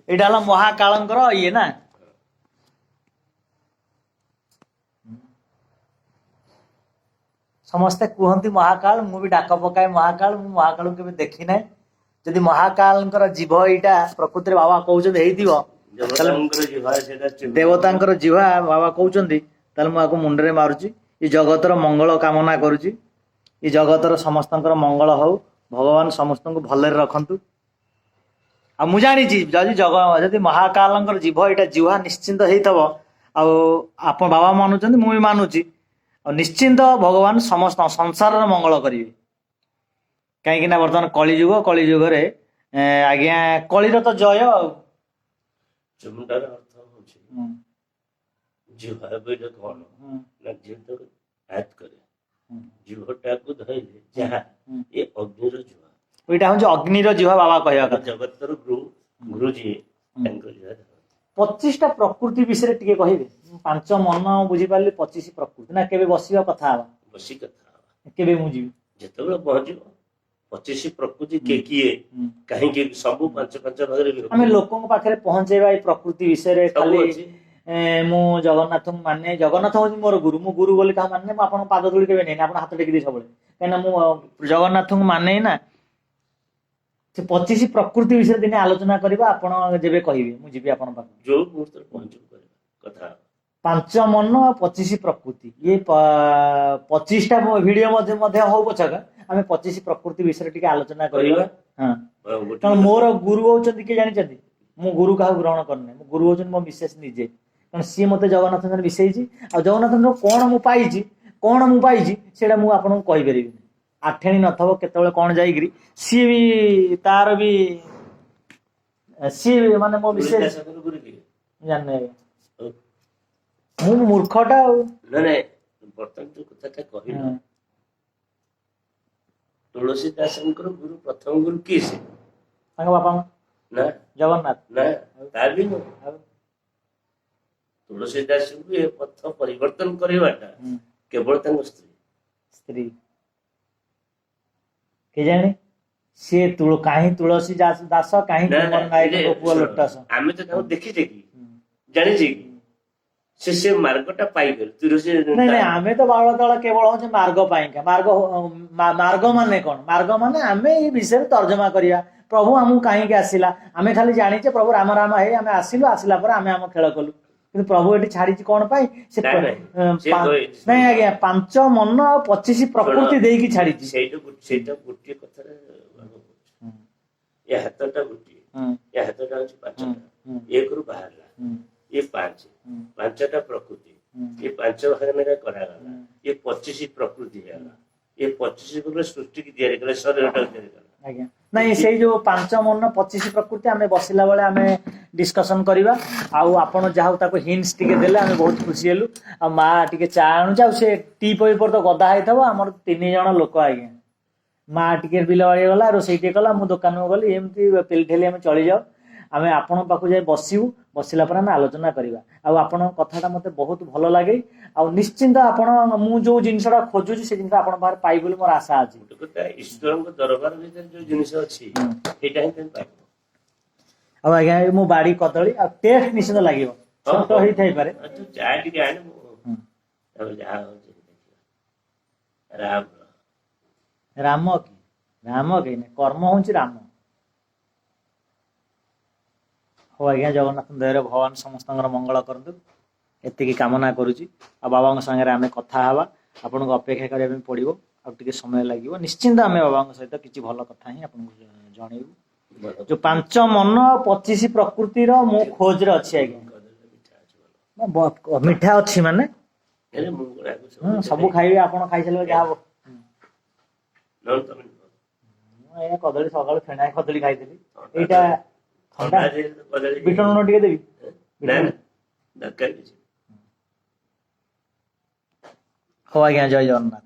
ଏଇଟା ହେଲା ମହାକାଳଙ୍କର ଇଏ ନା ସମସ୍ତେ କୁହନ୍ତି ମହାକାଳ ମୁଁ ବି ଡାକ ପକାଏ ମହାକାଳ ମୁଁ ମହାକାଳକୁ କେବେ ଦେଖି ନାହିଁ ଯଦି ମହାକାଳଙ୍କର ଜୀବ ଏଇଟା ପ୍ରକୃତିରେ ବାବା କହୁଛନ୍ତି ହେଇଥିବ ଦେବତାଙ୍କର ଜିହ୍ବା ବାବା କହୁଛନ୍ତି ତାହେଲେ ମୁଁ ଆକୁ ମୁଣ୍ଡରେ ମାରୁଛି ଏ ଜଗତର ମଙ୍ଗଳ କାମନା କରୁଛି ଏ ଜଗତର ସମସ୍ତଙ୍କର ମଙ୍ଗଳ ହଉ ଭଗବାନ ସମସ୍ତଙ୍କୁ ଭଲରେ ରଖନ୍ତୁ ଆଉ ମୁଁ ଜାଣିଛି ଯଦି ମହାକାଳଙ୍କର ଜୀବ ଏଇଟା ଜିହ୍ବା ନିଶ୍ଚିନ୍ତ ହେଇଥିବ ଆଉ ଆପଣ ବାବା ମାନୁଛନ୍ତି ମୁଁ ବି ମାନୁଛି ଆଉ ନିଶ୍ଚିନ୍ତ ଭଗବାନ ସମସ୍ତ ସଂସାରର ମଙ୍ଗଳ କରିବେ କାହିଁକି ନା ବର୍ତ୍ତମାନ କଳିଯୁଗରେ ଆଜ୍ଞା କଳିର ତ ଜୟ ଆଉ ଚମୁଣ୍ଡାର ଅର୍ଥ ହଉଛି ଜିହ୍ବା ବୋଇଲେ କଣ ନା ଜିହ୍ୱାକୁ ଆୟତ କରେ ଜିହ୍ୱାଟାକୁ ଧଇଲେ ଯାହା ଏ ଅଗ୍ନିର ଜିହ୍ବା ଏଇଟା ହଉଛି ଅଗ୍ନିର ଜିହ୍ବା ବାବା କହିବା କଥା ଜଗତର ଗୁରୁ ଯିଏ ତାଙ୍କ ଜିହ୍ବା 25ଟା ପ୍ରକୃତି ବିଷୟରେ ଟିକେ କହିବେ 5 ମନ ବୁଝିପାରିଲି 25 ପ୍ରକୃତି ନା କେବେ ବସିବା କଥା ହବା ବସି କଥା ହବା କେବେ ମୁଁ ଯିବି ଯେତେବେଳେ ପହଞ୍ଚିବ 25 ପ୍ରକୃତି କିଏ କାହିଁକି ସବୁ ପାଞ୍ଚ ଭାଗରେ ଆମେ ଲୋକଙ୍କ ପାଖରେ ପହଞ୍ଚେଇବା ଏଇ ପ୍ରକୃତି ବିଷୟରେ ଖାଲି ମୁଁ ଜଗନ୍ନାଥଙ୍କୁ ମାନେ ଜଗନ୍ନାଥ ହଉଛି ମୋର ଗୁରୁ ମୁଁ ଗୁରୁ ବୋଲି କାହା ମାନେ ମୁଁ ଆପଣଙ୍କ ପାଦ ଧୂଳି କେବେ ନେଇନି ଆପଣ ହାତ ଟେକିଦେଇ ସବୁବେଳେ କାହିଁକିନା ମୁଁ ଜଗନ୍ନାଥଙ୍କୁ ମାନେ ନା ସେ 25 ପ୍ରକୃତି ବିଷୟରେ ଦିନେ ଆଲୋଚନା କରିବା ଆପଣ ଯେବେ କହିବେ ମୁଁ ଯିବି ଆପଣଙ୍କ ପାଖକୁ ଯୋଉ ମୁହୂର୍ତ୍ତରେ ପହଞ୍ଚିବ କଥା 5 ମନ 25 ପ୍ରକୃତି ଇଏ 25ଟା ଭିଡିଓ ମଧ୍ୟ ହଉ ପଛକ ଆମେ 25 ପ୍ରକୃତି ବିଷୟରେ ଟିକେ ଆଲୋଚନା କରିବା ହଁ କାରଣ ମୋର ଗୁରୁ ହଉଛନ୍ତି କିଏ ଜାଣିଛନ୍ତି ମୁଁ ଗୁରୁ କାହାକୁ ଗ୍ରହଣ କରିନି ମୋ ଗୁରୁ ହଉଛନ୍ତି ମୋ ମିସେସ୍ ନିଜେ କାରଣ ସିଏ ମତେ ଜଗନ୍ନାଥ ସାଙ୍ଗରେ ମିଶେଇଛି ଆଉ ଜଗନ୍ନାଥଙ୍କର କଣ ମୁଁ ପାଇଛି ସେଇଟା ମୁଁ ଆପଣଙ୍କୁ କହିପାରିବିନି ଆଠେଣୀ ନଥବ କେତେବେଳେ କଣ ଯାଇକିରି ସିଏ ବି ତାର ବି ସିଏ ମାନେ ମୋ ମିସେସ୍ ଜାଣିନି ମୁଁ ମୂର୍ଖଟା ଆଉ ବର୍ତ୍ତମାନ ଯୋଉ କଥାଟା କହିଲ ତୁଳସୀ ଦାସଙ୍କର ଗୁରୁ ପ୍ରଥମ ଗୁରୁ କିଏ ସେ ତାଙ୍କ ବାପା ନା ଜଗନ୍ନାଥ ନା ତା ବି ନୁହଁ ତୁଳସୀ ଦାସଙ୍କୁ ଏ ପଥ ପରିବର୍ତ୍ତନ କରିବାଟା କେବଳ ତାଙ୍କ ସ୍ତ୍ରୀ କେଜାଣି ସିଏ କାହିଁ ତୁଳସୀ ଦାସ କାହିଁ ପୁଅ ଲୋଟସ ଆମେ ତ ତାଙ୍କୁ ଦେଖିଛେ କି ଜାଣିଛେ କି ସେ ମାର୍ଗଟା ପାଇଗଲେ ନାଇଁ ଆମେ ତ ବାଳ ତଳ କେବଳ ହଉଛି ମାର୍ଗ ପାଇଁକା ମାର୍ଗ ମାନେ କଣ ମାର୍ଗ ମାନେ ଆମେ ଏଇ ବିଷୟରେ ତର୍ଜମା କରିବା ପ୍ରଭୁ ଆମକୁ କାହିଁକି ଆସିଲା ଆମେ ଖାଲି ଜାଣିଛେ ପ୍ରଭୁ ରାମ ରାମ ହେଇ ଆମେ ଆସିଲା ପରେ ଆମେ ଆମ ଖେଳ କଲୁ କିନ୍ତୁ ପ୍ରଭୁ ଏଠି ଛାଡିଛି କଣ ପାଇଁ ସେ ନାଇଁ ଆଜ୍ଞା 5 ମନ ଆଉ 25 ପ୍ରକୃତି ଦେଇକି ଛାଡିଛି ସେଇଟା ଗୋଟିଏ କଥାରେ ଏ ହାତଟା ଗୋଟିଏ ଏ ହାତଟା ହଉଛି 5ଟା 1ରୁ ବାହାରିଲା ଏ 5ଟା ପ୍ରକୃତି ଏ 5 ଭାଗରେ କରାଗଲା ଏ 25 ପ୍ରକୃତି ହେଇଗଲା ଏ 25 ସୃଷ୍ଟିକି ତିଆରି କଲେ ଶରୀରଟାକୁ ତିଆରି କଲା ଆଜ୍ଞା ନାଇଁ ସେଇ ଯୋଉ 5 ମନ 25 ପ୍ରକୃତି ଆମେ ବସିଲା ବେଳେ ଆମେ ଡିସ୍କସନ କରିବା ଆଉ ଆପଣ ଯାହା ତାକୁ ହିଣ୍ଟସ ଟିକେ ଦେଲେ ଆମେ ବହୁତ ଖୁସି ହେଲୁ ଆଉ ମା ଟିକେ ଚା ଆଣୁଛି ଆଉ ସେ ଟି ପର ତ ଗଦା ହେଇଥିବ ଆମର 3 ଜଣ ଲୋକ ଆଜ୍ଞା ମା ଟିକେ ବିଲ ବାଡି ଗଲା ରୋଷେଇ ଟିକେ କଲା ମୁଁ ଦୋକାନକୁ ଗଲି ଏମିତି ପେଲି ଠେଲି ଆମେ ଚଳିଯାଉ ଆମେ ଆପଣଙ୍କ ପାଖକୁ ଯାଇ ବସିଲା ପରେ ଆମେ ଆଲୋଚନା କରିବା ଆଉ ଆପଣଙ୍କ କଥାଟା ମତେ ବହୁତ ଭଲ ଲାଗେ ଆଉ ନିଶ୍ଚିନ୍ତ ଆପଣ ମୁଁ ଯୋଉ ଜିନିଷଟା ଖୋଜୁଛି ସେ ଜିନିଷ ଆପଣଙ୍କ ପାଖରେ ପାଇବି ବୋଲି ମୋର ଆଶା ଅଛି ଈଶ୍ୱରଙ୍କ ଦରବାର ଭିତରେ ଯୋଉ ଜିନିଷ ଅଛି ସେଇଟା ହିଁ ପାଇବ ଆଉ ଆଜ୍ଞା ମୁଁ ବାଡି କଦଳୀ ଆଉ ଟେଷ୍ଟ ନିଶ୍ଚିନ୍ତ ଲାଗିବ ଛୋଟ ହେଇଥାଇପାରେ ଚା ଟିକେ ଆଣିବୁ ଯାହା ହଉଛି ରାମ କି କର୍ମ ହଉଛି ରାମ ହଉ ଆଜ୍ଞା ଜଗନ୍ନାଥ ଦୟାରେ ଭଗବାନ ସମସ୍ତଙ୍କର ମଙ୍ଗଳ କରନ୍ତୁ ଏତିକି କାମନା କରୁଛି ଆଉ ବାବାଙ୍କ ସାଙ୍ଗରେ ଆମେ କଥା ହେବା ଆପଣଙ୍କୁ ଅପେକ୍ଷା କରିବା ପାଇଁ ପଡିବ ଆଉ ଟିକେ ସମୟ ଲାଗିବ ନିଶ୍ଚିନ୍ତ ଆମେ ବାବାଙ୍କ ସହିତ କିଛି ଭଲ କଥା ହିଁ ଆପଣଙ୍କୁ ଜଣେଇବୁ ଯୋଉ 5 ମନ 25 ପ୍ରକୃତିର ମୁଁ ଖୋଜରେ ଅଛି ଆଜ୍ଞା ମିଠା ଅଛି ମାନେ ସବୁ ଖାଇବେ ଆପଣ ଖାଇସାରିଲେ ଯାହା ହବ ମୁଁ ଆଜ୍ଞା କଦଳୀ ସକାଳୁ ଫେଣା କଦଳୀ ଖାଇଥିଲି ଏଇଟା ଥଣ୍ଡା ବିଟ ଲୁଣ ଟିକେ ଦେବି ହଉ ଆଜ୍ଞା ଜୟ ଜଗନ୍ନାଥ।